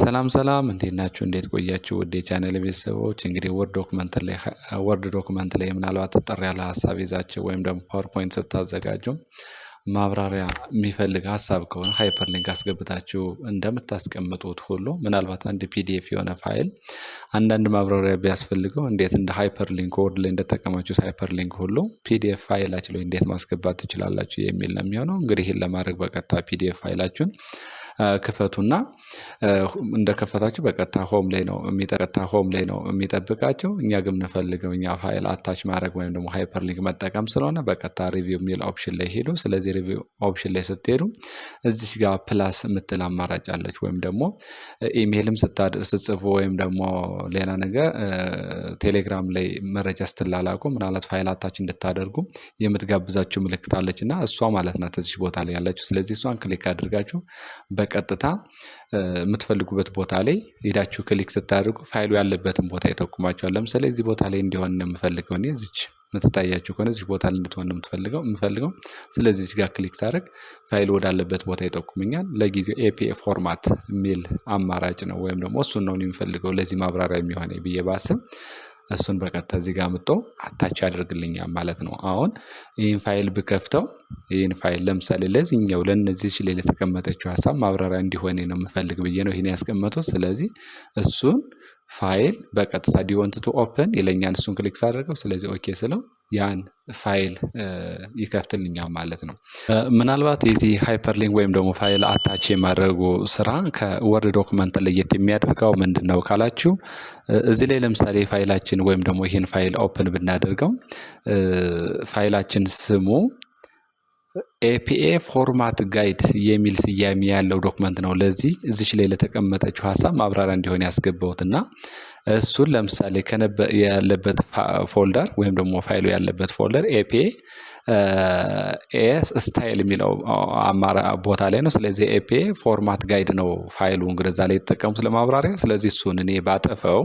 ሰላም እንዴት ናችሁ? እንዴት ቆያችሁ? ውድ የቻናሌ ቤተሰቦች እንግዲህ ወርድ ዶክመንት ላይ ምናልባት አጠር ያለ ሀሳብ ይዛችሁ ወይም ደግሞ ፓወርፖይንት ስታዘጋጁ ማብራሪያ የሚፈልግ ሀሳብ ከሆነ ሃይፐርሊንክ አስገብታችሁ እንደምታስቀምጡት ሁሉ ምናልባት አንድ ፒዲኤፍ የሆነ ፋይል አንዳንድ ማብራሪያ ቢያስፈልገው እንዴት እንደ ሃይፐርሊንክ ወርድ ላይ እንደተጠቀማችሁት ሃይፐርሊንክ ሁሉ ፒዲኤፍ ፋይላችሁ ላይ እንዴት ማስገባት ትችላላችሁ የሚል ነው የሚሆነው። እንግዲህ ይሄን ለማድረግ በቀጥታ ፒዲኤፍ ፋይላችሁን ክፈቱና እንደከፈታችሁ በቀጥታ ሆም ላይ ነው የሚጠብቃቸው። እኛ ግን የምንፈልገው ፋይል አታች ማድረግ ወይም ደግሞ ሃይፐርሊንክ መጠቀም ስለሆነ በቀጥታ ሪቪው የሚል ኦፕሽን ላይ ሄዱ። ስለዚህ ሪቪው ኦፕሽን ላይ ስትሄዱ እዚች ጋር ፕላስ የምትል አማራጭ አለች። ወይም ደግሞ ኢሜይልም ስትጽፉ ወይም ደግሞ ሌላ ነገር ቴሌግራም ላይ መረጃ ስትላላኩ ምናልባት ፋይል አታች እንድታደርጉ የምትጋብዛችሁ ምልክት አለች እና እሷ ማለት ናት እዚች ቦታ ላይ ያለችው። ስለዚህ እሷን ክሊክ አድርጋችሁ በቀጥታ የምትፈልጉበት ቦታ ላይ ሄዳችሁ ክሊክ ስታደርጉ ፋይሉ ያለበትን ቦታ ይጠቁማችኋል። ለምሳሌ እዚህ ቦታ ላይ እንዲሆን ነው የምፈልገው እኔ እዚች የምትታያችሁ ከሆነ እዚህ ቦታ ላይ እንድትሆን ነው የምፈልገው። ስለዚህ እዚህ ጋር ክሊክ ሳደርግ ፋይሉ ወዳለበት ቦታ ይጠቁመኛል። ለጊዜው ኤፒኤ ፎርማት የሚል አማራጭ ነው ወይም ደግሞ እሱን ነው የምፈልገው ለዚህ ማብራሪያ የሚሆነኝ ብዬ ባስብ እሱን በቀጥታ እዚህ ጋር አምጥቶ አታች ያደርግልኛል ማለት ነው። አሁን ይህን ፋይል ብከፍተው ይህን ፋይል ለምሳሌ ለዚህኛው ለነዚህ ላይ ለተቀመጠችው ሀሳብ ማብራሪያ እንዲሆን ነው የምፈልግ ብዬ ነው ይሄን ያስቀመጡት። ስለዚህ እሱን ፋይል በቀጥታ ዲወንት ቱ ኦፕን ይለኛል። እሱን ክሊክ ሳደርገው ስለዚህ ኦኬ ስለው ያን ፋይል ይከፍትልኛል ማለት ነው። ምናልባት የዚህ ሃይፐርሊንክ ወይም ደግሞ ፋይል አታች የማድረጉ ስራ ከወርድ ዶክመንት ለየት የሚያደርገው ምንድነው ካላችሁ እዚህ ላይ ለምሳሌ ፋይላችን ወይም ደግሞ ይሄን ፋይል ኦፕን ብናደርገው ፋይላችን ስሙ ኤፒኤ ፎርማት ጋይድ የሚል ስያሜ ያለው ዶክመንት ነው። ለዚህ እዚች ላይ ለተቀመጠችው ሀሳብ ማብራሪያ እንዲሆን ያስገባሁትና እሱን ለምሳሌ ያለበት ፎልደር ወይም ደግሞ ፋይሉ ያለበት ፎልደር ኤፒኤ ኤስ ስታይል የሚለው ቦታ ላይ ነው። ስለዚህ ኤፒኤ ፎርማት ጋይድ ነው ፋይሉ እንግዲህ እዛ ላይ የተጠቀሙት ለማብራሪያ። ስለዚህ እሱን እኔ ባጠፋው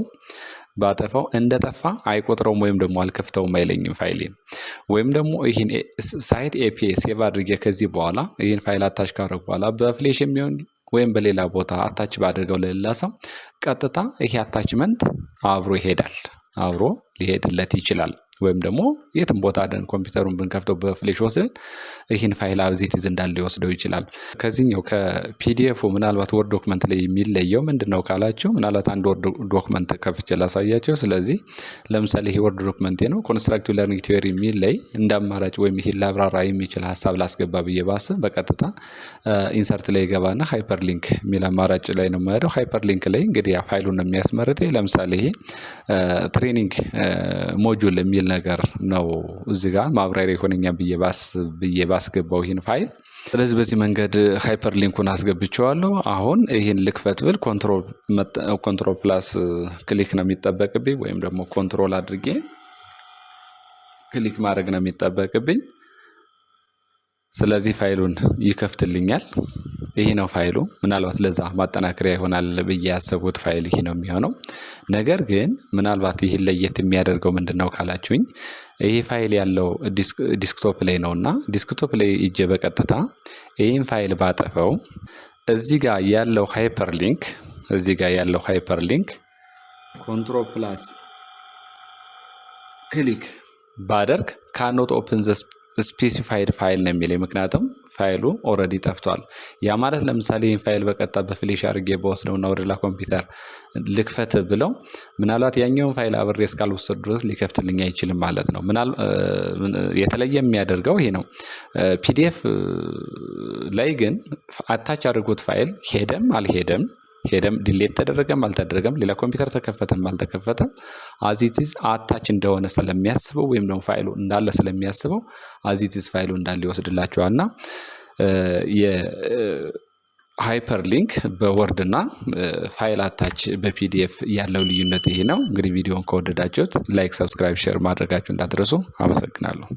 እንደጠፋ አይቆጥረውም ወይም ደግሞ አልከፍተውም አይለኝም ፋይሌን። ወይም ደግሞ ይህን ሳይት ኤፒኤ ሴቭ አድርጌ ከዚህ በኋላ ይህን ፋይል አታች ካደረጉ በኋላ በፍሌሽ የሚሆን ወይም በሌላ ቦታ አታች ባደርገው ለሌላ ሰው ቀጥታ ይሄ አታችመንት አብሮ ይሄዳል፣ አብሮ ሊሄድለት ይችላል። ወይም ደግሞ የትም ቦታ አደን ኮምፒውተሩን ብንከፍተው በፍሌሽ ወስደን ይህን ፋይል አብዚት እንዳለ ሊወስደው ይችላል። ከዚህኛው ከፒዲኤፉ ምናልባት ወርድ ዶክመንት ላይ የሚለየው ምንድነው ካላችሁ ምናልባት አንድ ወርድ ዶክመንት ከፍቼ ላሳያቸው። ስለዚህ ለምሳሌ ይሄ ወርድ ዶክመንት ነው። ኮንስትራክቲቭ ለርኒንግ ቲዮሪ የሚል ላይ እንደ አማራጭ ወይም ይሄን ላብራራ የሚችል ሀሳብ ላስገባ ብዬ ባስብ በቀጥታ ኢንሰርት ላይ ገባና ሃይፐርሊንክ የሚል አማራጭ ላይ ነው የማሄደው። ሃይፐርሊንክ ላይ እንግዲህ ያ ፋይሉን ነው የሚያስመርጠኝ። ለምሳሌ ይሄ ትሬኒንግ ሞጁል የሚል ነገር ነው እዚህ ጋር ማብራሪያ ይሆነኛል ብዬ ባስገባው ይሄን ፋይል። ስለዚህ በዚህ መንገድ ሃይፐርሊንኩን አስገብቼዋለሁ። አሁን ይሄን ልክፈት ብል ኮንትሮል ፕላስ ክሊክ ነው የሚጠበቅብኝ ወይም ደግሞ ኮንትሮል አድርጌ ክሊክ ማድረግ ነው የሚጠበቅብኝ። ስለዚህ ፋይሉን ይከፍትልኛል። ይሄ ነው ፋይሉ። ምናልባት ለዛ ማጠናከሪያ ይሆናል ብዬ ያሰቡት ፋይል ይሄ ነው የሚሆነው። ነገር ግን ምናልባት ይሄን ለየት የሚያደርገው ምንድነው ካላችሁኝ ይሄ ፋይል ያለው ዲስክቶፕ ላይ ነውና ዲስክቶፕ ላይ እጄ በቀጥታ ይሄን ፋይል ባጠፈው እዚህ ጋር ያለው ሃይፐርሊንክ ኮንትሮል ፕላስ ክሊክ ባደርግ ካኖት ኦፕን ዘ ስፔሲፋይድ ፋይል ነው የሚለኝ። ምክንያቱም ፋይሉ ኦልሬዲ ጠፍቷል። ያ ማለት ለምሳሌ ይህን ፋይል በቀጥታ በፍሌሽ አድርጌ በወስደውና ወደ ሌላ ኮምፒውተር ልክፈት ብለው ምናልባት ያኛውን ፋይል አብሬ እስካልወሰድ ድረስ ሊከፍትልኝ አይችልም ማለት ነው። የተለየ የሚያደርገው ይሄ ነው። ፒዲኤፍ ላይ ግን አታች አድርጎት ፋይል ሄደም ዲሌት ተደረገም አልተደረገም ሌላ ኮምፒውተር ተከፈተም አልተከፈተም አዚቲዝ አታች እንደሆነ ስለሚያስበው ወይም ደግሞ ፋይሉ እንዳለ ስለሚያስበው አዚቲዝ ፋይሉ እንዳለ ይወስድላችኋልና የሃይፐርሊንክ በወርድ እና ፋይል አታች በፒዲኤፍ ያለው ልዩነት ይሄ ነው። እንግዲህ ቪዲዮን ከወደዳችሁት ላይክ፣ ሰብስክራይብ፣ ሼር ማድረጋችሁ እንዳትረሱ። አመሰግናለሁ።